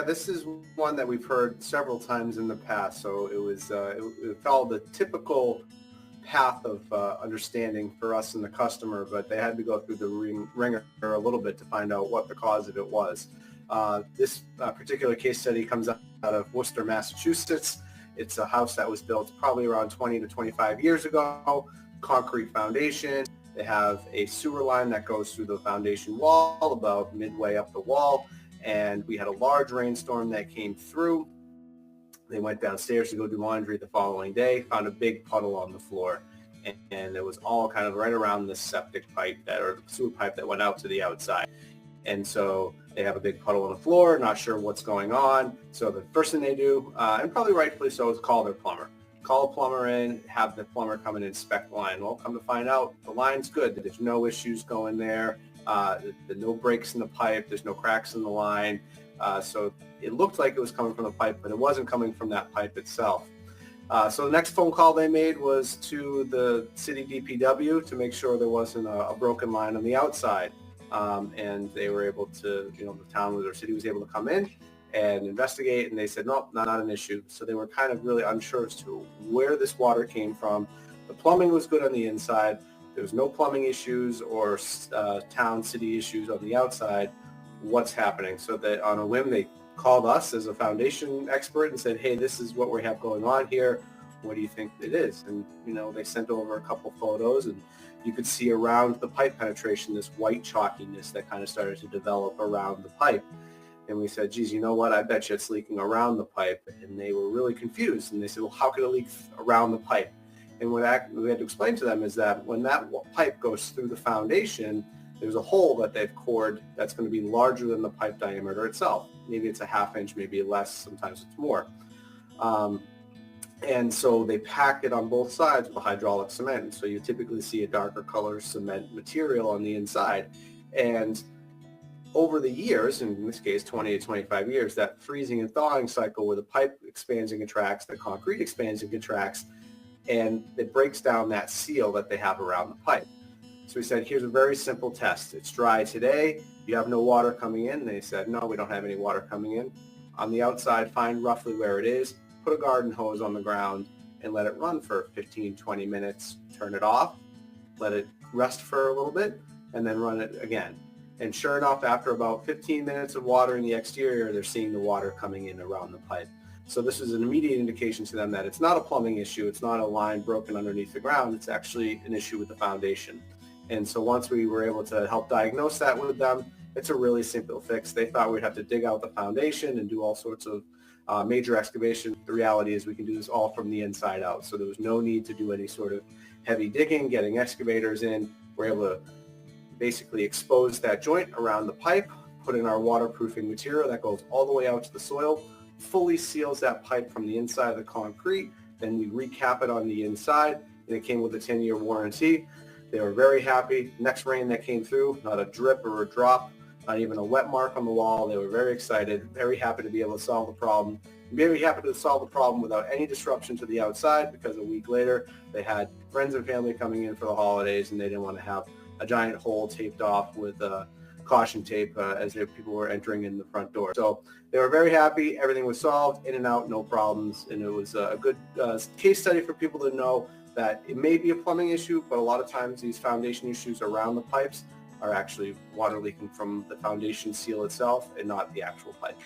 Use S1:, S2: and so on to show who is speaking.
S1: this is one that we've heard several times in the past. So it followed the typical path of understanding for us and the customer, but they had to go through the ringer a little bit to find out what the cause of it was. This particular case study comes out of Worcester, Massachusetts. It's a house that was built probably around 20 to 25 years ago, concrete foundation. They have a sewer line that goes through the foundation wall about midway up the wall, and we had a large rainstorm that came through. They went downstairs to go do laundry the following day, found a big puddle on the floor, and it was all kind of right around the septic pipe or sewer pipe that went out to the outside. And so they have a big puddle on the floor, not sure what's going on. So the first thing they do, and probably rightfully so, is call their plumber. Call a plumber in, have the plumber come and inspect the line. Well, come to find out, the line's good. There's no issues going there. There's no breaks in the pipe. There's no cracks in the line. So it looked like it was coming from the pipe, but it wasn't coming from that pipe itself. So the next phone call they made was to the city DPW to make sure there wasn't a broken line on the outside. And they were able to, the town or city was able to come in and investigate, and they said, nope, not an issue. So they were kind of really unsure as to where this water came from. The plumbing was good on the inside. There was no plumbing issues or town city issues on the outside. What's happening? So that on a whim, they called us as a foundation expert and said, hey, this is what we have going on here. What do you think it is? And, they sent over a couple photos, and you could see around the pipe penetration, this white chalkiness that kind of started to develop around the pipe. And we said, geez, you know what? I bet you it's leaking around the pipe. And they were really confused. And they said, well, how could it leak around the pipe? And what we had to explain to them is that when that pipe goes through the foundation, there's a hole that they've cored that's going to be larger than the pipe diameter itself. Maybe it's a ½ inch, maybe less, sometimes it's more. And so they pack it on both sides with hydraulic cement. And so you typically see a darker color cement material on the inside. And over the years, in this case 20 to 25 years, that freezing and thawing cycle where the pipe expands and contracts, the concrete expands and contracts, and it breaks down that seal that they have around the pipe. So we said, here's a very simple test. It's dry today. You have no water coming in. They said, no, we don't have any water coming in. On the outside, find roughly where it is. Put a garden hose on the ground and let it run for 15, 20 minutes. Turn it off, let it rest for a little bit, and then run it again. And sure enough, after about 15 minutes of water in the exterior, they're seeing the water coming in around the pipe. So this is an immediate indication to them that it's not a plumbing issue. It's not a line broken underneath the ground. It's actually an issue with the foundation. And so once we were able to help diagnose that with them, it's a really simple fix. They thought we'd have to dig out the foundation and do all sorts of major excavation. The reality is we can do this all from the inside out. So there was no need to do any sort of heavy digging, getting excavators in. We're able to basically expose that joint around the pipe, put in our waterproofing material that goes all the way out to the soil, fully seals that pipe from the inside of the concrete. Then we recap it on the inside, and it came with a 10-year warranty. They were very happy. Next rain that came through, not a drip or a drop, not even a wet mark on the wall. They were very excited, very happy to be able to solve the problem. Very happy to solve the problem without any disruption to the outside, because a week later they had friends and family coming in for the holidays, and they didn't want to have a giant hole taped off with caution tape as people were entering in the front door. So they were very happy. Everything was solved, in and out, no problems. And it was a good case study for people to know that it may be a plumbing issue, but a lot of times these foundation issues around the pipes are actually water leaking from the foundation seal itself and not the actual pipe.